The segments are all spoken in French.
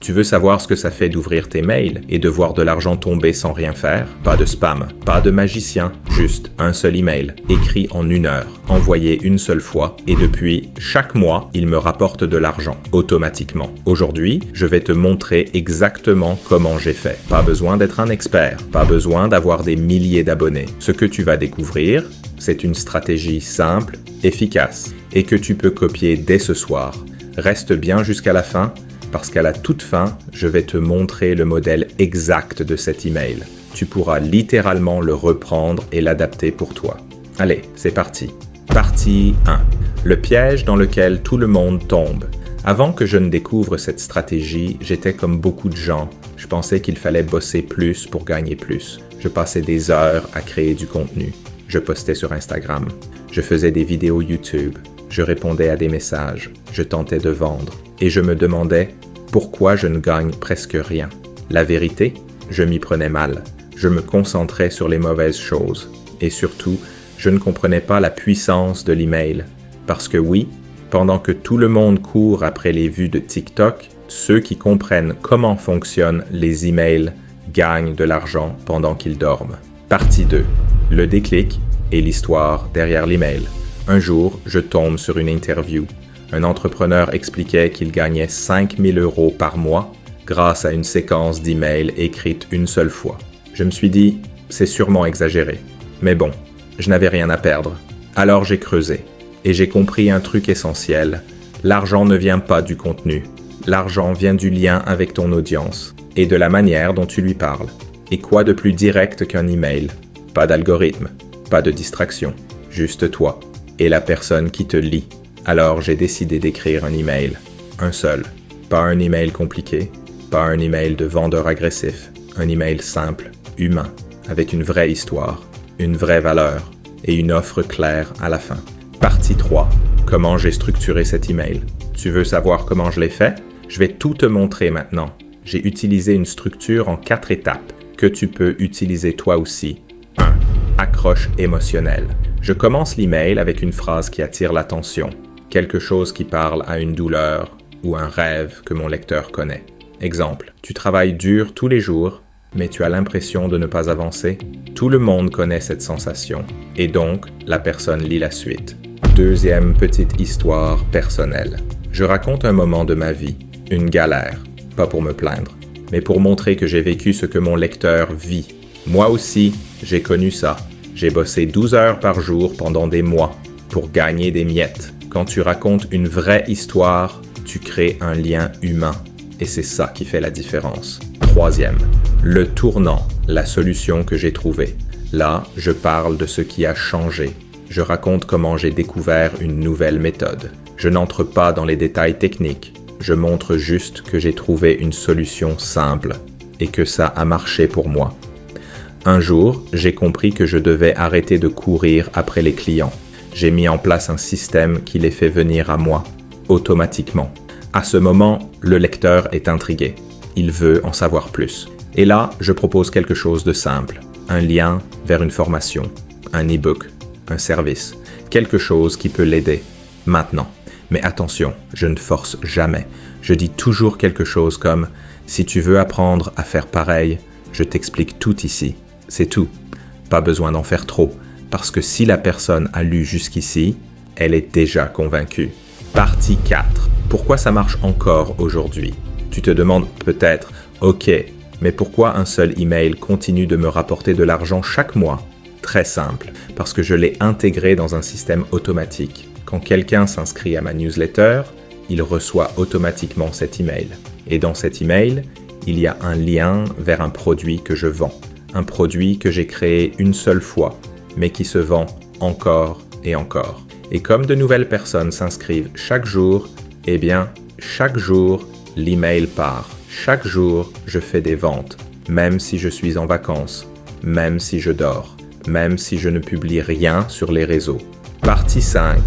Tu veux savoir ce que ça fait d'ouvrir tes mails et de voir de l'argent tomber sans rien faire? Pas de spam, pas de magicien, juste un seul email, écrit en 1 heure, envoyé une seule fois, et depuis, chaque mois, il me rapporte de l'argent, automatiquement. Aujourd'hui, je vais te montrer exactement comment j'ai fait. Pas besoin d'être un expert, pas besoin d'avoir des milliers d'abonnés. Ce que tu vas découvrir, c'est une stratégie simple, efficace, et que tu peux copier dès ce soir. Reste bien jusqu'à la fin, parce qu'à la toute fin, je vais te montrer le modèle exact de cet email. Tu pourras littéralement le reprendre et l'adapter pour toi. Allez, c'est parti. Partie 1. Le piège dans lequel tout le monde tombe. Avant que je ne découvre cette stratégie, j'étais comme beaucoup de gens. Je pensais qu'il fallait bosser plus pour gagner plus. Je passais des heures à créer du contenu. Je postais sur Instagram. Je faisais des vidéos YouTube. Je répondais à des messages. Je tentais de vendre. Et je me demandais pourquoi je ne gagne presque rien. La vérité, je m'y prenais mal. Je me concentrais sur les mauvaises choses. Et surtout, je ne comprenais pas la puissance de l'email. Parce que oui, pendant que tout le monde court après les vues de TikTok, ceux qui comprennent comment fonctionnent les emails gagnent de l'argent pendant qu'ils dorment. Partie 2. Le déclic et l'histoire derrière l'email. Un jour, je tombe sur une interview. Un entrepreneur expliquait qu'il gagnait 5 000 € par mois grâce à une séquence d'emails écrite une seule fois. Je me suis dit, c'est sûrement exagéré. Mais bon, je n'avais rien à perdre. Alors j'ai creusé et j'ai compris un truc essentiel. L'argent ne vient pas du contenu. L'argent vient du lien avec ton audience et de la manière dont tu lui parles. Et quoi de plus direct qu'un email? Pas d'algorithme, pas de distraction, juste toi et la personne qui te lit. Alors j'ai décidé d'écrire un email, un seul. Pas un email compliqué, pas un email de vendeur agressif, un email simple, humain, avec une vraie histoire, une vraie valeur et une offre claire à la fin. Partie 3. Comment j'ai structuré cet email? Tu veux savoir comment je l'ai fait? Je vais tout te montrer maintenant. J'ai utilisé une structure en 4 étapes que tu peux utiliser toi aussi. 1. Accroche émotionnelle. Je commence l'email avec une phrase qui attire l'attention. Quelque chose qui parle à une douleur ou un rêve que mon lecteur connaît. Exemple, tu travailles dur tous les jours, mais tu as l'impression de ne pas avancer. Tout le monde connaît cette sensation, et donc la personne lit la suite. 2e petite histoire personnelle. Je raconte un moment de ma vie, une galère, pas pour me plaindre, mais pour montrer que j'ai vécu ce que mon lecteur vit. Moi aussi, j'ai connu ça. J'ai bossé 12 heures par jour pendant des mois pour gagner des miettes. Quand tu racontes une vraie histoire, tu crées un lien humain. Et c'est ça qui fait la différence. 3e, le tournant, la solution que j'ai trouvée. Là, je parle de ce qui a changé. Je raconte comment j'ai découvert une nouvelle méthode. Je n'entre pas dans les détails techniques. Je montre juste que j'ai trouvé une solution simple et que ça a marché pour moi. Un jour, j'ai compris que je devais arrêter de courir après les clients. J'ai mis en place un système qui les fait venir à moi, automatiquement. À ce moment, le lecteur est intrigué. Il veut en savoir plus. Et là, je propose quelque chose de simple. Un lien vers une formation, un e-book, un service. Quelque chose qui peut l'aider, maintenant. Mais attention, je ne force jamais. Je dis toujours quelque chose comme « Si tu veux apprendre à faire pareil, je t'explique tout ici. C'est tout. Pas besoin d'en faire trop. » Parce que si la personne a lu jusqu'ici, elle est déjà convaincue. Partie 4. Pourquoi ça marche encore aujourd'hui? Tu te demandes peut-être, ok, mais pourquoi un seul email continue de me rapporter de l'argent chaque mois? Très simple, parce que je l'ai intégré dans un système automatique. Quand quelqu'un s'inscrit à ma newsletter, il reçoit automatiquement cet email. Et dans cet email, il y a un lien vers un produit que je vends. Un produit que j'ai créé une seule fois, mais qui se vend encore et encore. Et comme de nouvelles personnes s'inscrivent chaque jour, eh bien, chaque jour, l'email part. Chaque jour, je fais des ventes, même si je suis en vacances, même si je dors, même si je ne publie rien sur les réseaux. Partie 5.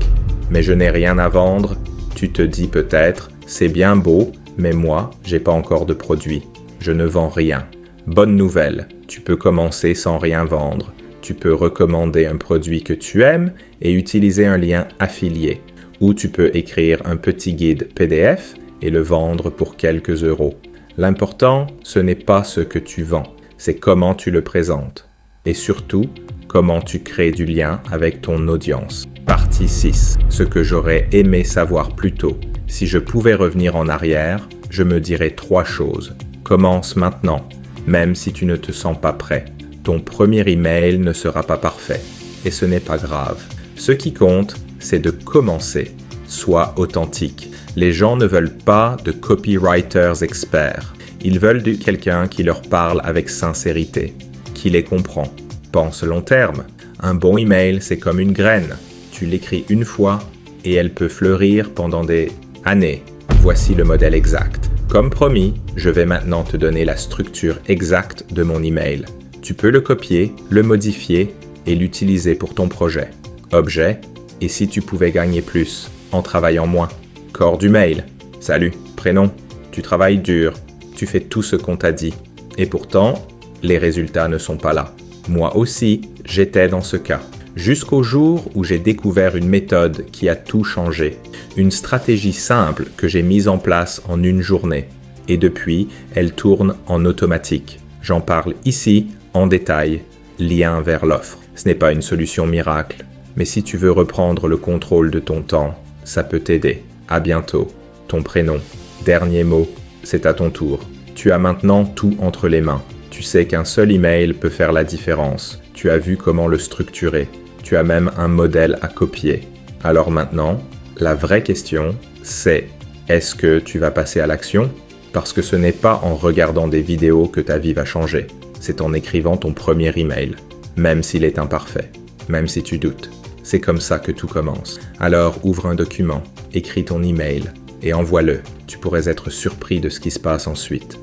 Mais je n'ai rien à vendre. Tu te dis peut-être, c'est bien beau, mais moi, j'ai pas encore de produit. Je ne vends rien. Bonne nouvelle, tu peux commencer sans rien vendre. Tu peux recommander un produit que tu aimes et utiliser un lien affilié. Ou tu peux écrire un petit guide PDF et le vendre pour quelques euros. L'important, ce n'est pas ce que tu vends, c'est comment tu le présentes. Et surtout, comment tu crées du lien avec ton audience. Partie 6. Ce que j'aurais aimé savoir plus tôt. Si je pouvais revenir en arrière, je me dirais 3 choses. Commence maintenant, même si tu ne te sens pas prêt. Ton premier email ne sera pas parfait. Et ce n'est pas grave. Ce qui compte, c'est de commencer. Sois authentique. Les gens ne veulent pas de copywriters experts. Ils veulent de quelqu'un qui leur parle avec sincérité, qui les comprend. Pense long terme. Un bon email, c'est comme une graine. Tu l'écris une fois et elle peut fleurir pendant des années. Voici le modèle exact. Comme promis, je vais maintenant te donner la structure exacte de mon email. Tu peux le copier, le modifier et l'utiliser pour ton projet. Objet, et si tu pouvais gagner plus en travaillant moins. Corps du mail. Salut, prénom. Tu travailles dur. Tu fais tout ce qu'on t'a dit. Et pourtant, les résultats ne sont pas là. Moi aussi, j'étais dans ce cas. Jusqu'au jour où j'ai découvert une méthode qui a tout changé. Une stratégie simple que j'ai mise en place en une journée. Et depuis, elle tourne en automatique. J'en parle ici, en détail. Lien vers l'offre. Ce n'est pas une solution miracle. Mais si tu veux reprendre le contrôle de ton temps, ça peut t'aider. À bientôt. Ton prénom. Dernier mot, c'est à ton tour. Tu as maintenant tout entre les mains. Tu sais qu'un seul email peut faire la différence. Tu as vu comment le structurer. Tu as même un modèle à copier. Alors maintenant, la vraie question, c'est est-ce que tu vas passer à l'action? Parce que ce n'est pas en regardant des vidéos que ta vie va changer. C'est en écrivant ton premier email, même s'il est imparfait, même si tu doutes. C'est comme ça que tout commence. Alors ouvre un document, écris ton email et envoie-le. Tu pourrais être surpris de ce qui se passe ensuite.